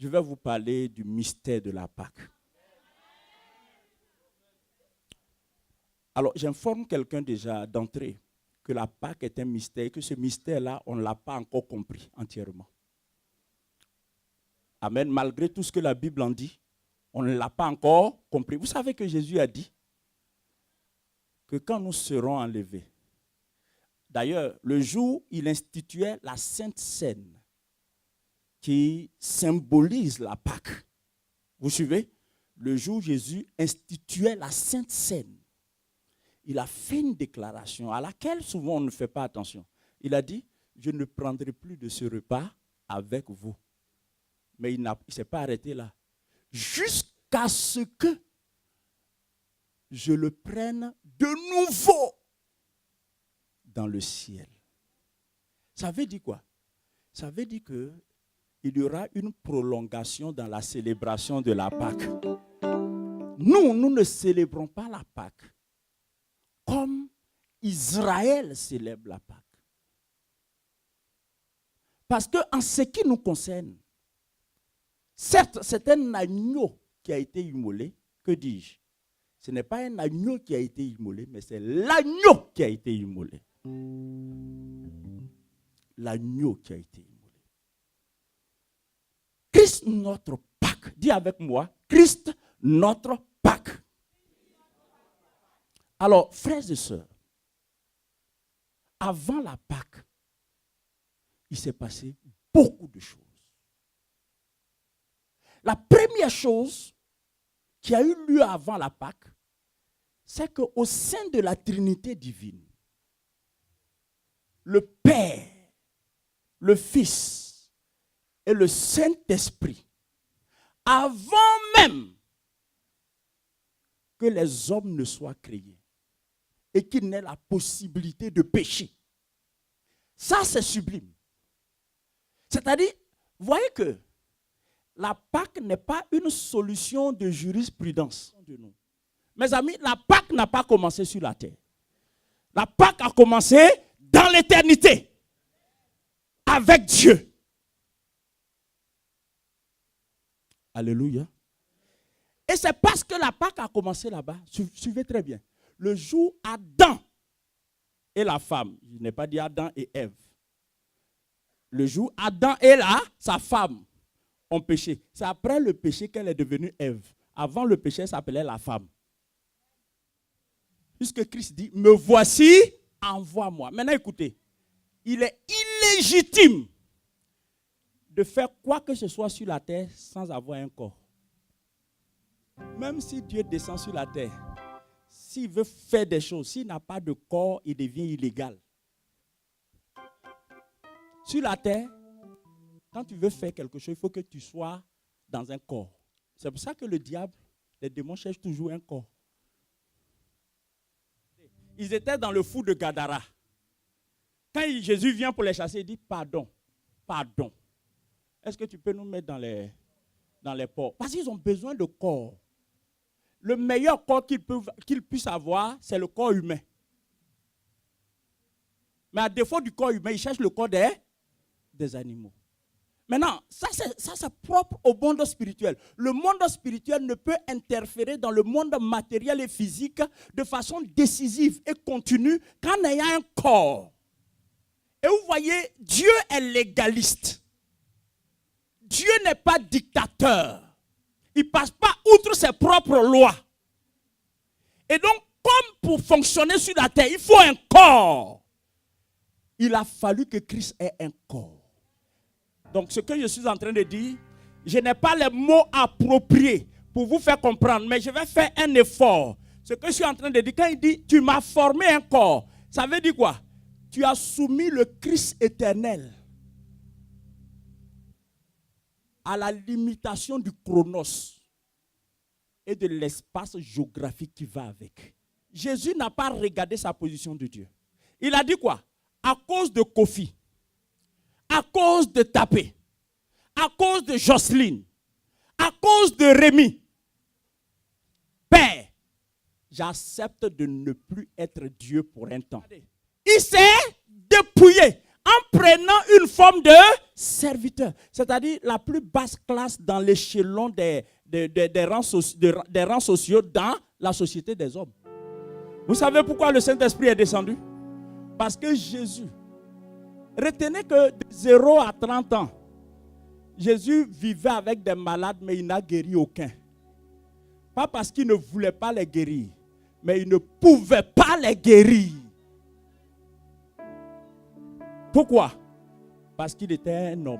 Je vais vous parler du mystère de la Pâque. Alors, j'informe quelqu'un déjà d'entrée que la Pâque est un mystère, que ce mystère-là, on ne l'a pas encore compris entièrement. Amen. Malgré tout ce que la Bible en dit, on ne l'a pas encore compris. Vous savez que Jésus a dit que quand nous serons enlevés, d'ailleurs, le jour où il instituait la Sainte Seine, qui symbolise la Pâque, vous suivez? Le jour où Jésus instituait la Sainte Seine, il a fait une déclaration à laquelle souvent on ne fait pas attention. Il a dit, je ne prendrai plus de ce repas avec vous. Mais il ne s'est pas arrêté là. Jusqu'à ce que je le prenne de nouveau dans le ciel. Ça veut dire quoi? Ça veut dire qu'il y aura une prolongation dans la célébration de la Pâque. Nous ne célébrons pas la Pâque comme Israël célèbre la Pâque. Parce qu'en ce qui nous concerne, certes, c'est un agneau qui a été immolé. Que dis-je? Ce n'est pas un agneau qui a été immolé, mais c'est l'agneau qui a été immolé. L'agneau qui a été immolé. Christ, notre Pâque. Dis avec moi, Christ, notre Pâque. Alors, frères et sœurs, avant la Pâque, il s'est passé beaucoup de choses. La première chose qui a eu lieu avant la Pâque, c'est qu'au sein de la Trinité divine, le Père, le Fils et le Saint-Esprit, avant même que les hommes ne soient créés et qu'il n'ait la possibilité de pécher. Ça, c'est sublime. C'est-à-dire, vous voyez que la Pâque n'est pas une solution de jurisprudence. Mes amis, la Pâque n'a pas commencé sur la terre. La Pâque a commencé dans l'éternité, avec Dieu. Alléluia. Et c'est parce que la Pâque a commencé là-bas, suivez très bien, le jour Adam et la femme, je n'ai pas dit Adam et Ève, le jour Adam et sa femme ont péché. C'est après le péché qu'elle est devenue Ève. Avant le péché, elle s'appelait la femme. Puisque Christ dit, me voici, envoie-moi. Maintenant écoutez, il est illégitime de faire quoi que ce soit sur la terre sans avoir un corps. Même si Dieu descend sur la terre, s'il veut faire des choses, s'il n'a pas de corps, il devient illégal. Sur la terre, quand tu veux faire quelque chose, il faut que tu sois dans un corps. C'est pour ça que le diable, les démons cherchent toujours un corps. Ils étaient dans le fou de Gadara. Quand Jésus vient pour les chasser, il dit pardon, pardon. Est-ce que tu peux nous mettre dans les ports? Parce qu'ils ont besoin de corps. Le meilleur corps qu'ils puissent avoir, c'est le corps humain. Mais à défaut du corps humain, ils cherchent le corps des animaux. Maintenant, ça c'est propre au monde spirituel. Le monde spirituel ne peut interférer dans le monde matériel et physique de façon décisive et continue qu'en ayant un corps. Et vous voyez, Dieu est légaliste. Dieu n'est pas dictateur. Il ne passe pas outre ses propres lois. Et donc, comme pour fonctionner sur la terre, il faut un corps. Il a fallu que Christ ait un corps. Donc, ce que je suis en train de dire, je n'ai pas les mots appropriés pour vous faire comprendre, mais je vais faire un effort. Ce que je suis en train de dire, quand il dit, tu m'as formé un corps, ça veut dire quoi? Tu as soumis le Christ éternel à la limitation du chronos et de l'espace géographique qui va avec. Jésus n'a pas regardé sa position de Dieu. Il a dit quoi? À cause de Kofi, à cause de Tapé, à cause de Jocelyne, à cause de Rémi, Père, j'accepte de ne plus être Dieu pour un temps. Il s'est dépouillé en prenant une forme de serviteur, c'est-à-dire la plus basse classe dans l'échelon des rangs sociaux dans la société des hommes. Vous savez pourquoi le Saint-Esprit est descendu? Parce que Jésus, retenez que de 0 à 30 ans, Jésus vivait avec des malades, mais il n'a guéri aucun. Pas parce qu'il ne voulait pas les guérir, mais il ne pouvait pas les guérir. Pourquoi? Parce qu'il était un homme.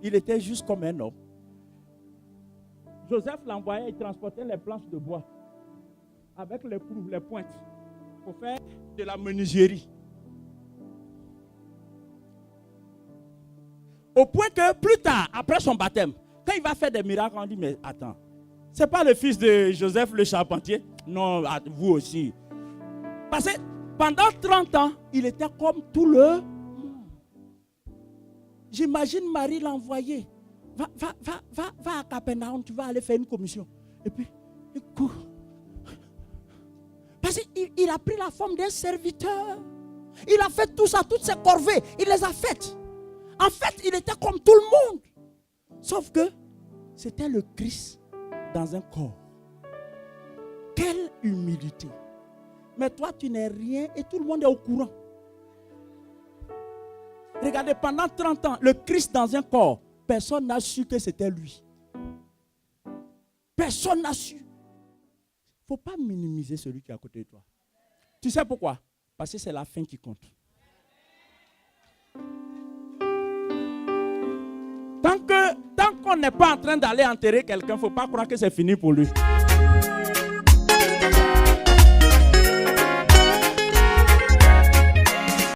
Il était juste comme un homme. Joseph l'envoyait, il transportait les planches de bois avec les proues, les pointes, pour faire de la menuiserie. Au point que plus tard, après son baptême, quand il va faire des miracles, on dit, mais attends, c'est pas le fils de Joseph le charpentier? Non, vous aussi. Parce que pendant 30 ans, il était comme tout le monde. J'imagine Marie l'envoyer. Va à Capernaum, tu vas aller faire une commission. Et puis, il court. Parce qu'il a pris la forme d'un serviteur. Il a fait tout ça, toutes ses corvées, il les a faites. En fait, il était comme tout le monde. Sauf que c'était le Christ dans un corps. Quelle humilité. Mais toi, tu n'es rien et tout le monde est au courant. Regardez, pendant 30 ans, le Christ dans un corps, personne n'a su que c'était lui. Personne n'a su. Il ne faut pas minimiser celui qui est à côté de toi. Tu sais pourquoi? Parce que c'est la fin qui compte. Tant qu'on n'est pas en train d'aller enterrer quelqu'un, il ne faut pas croire que c'est fini pour lui.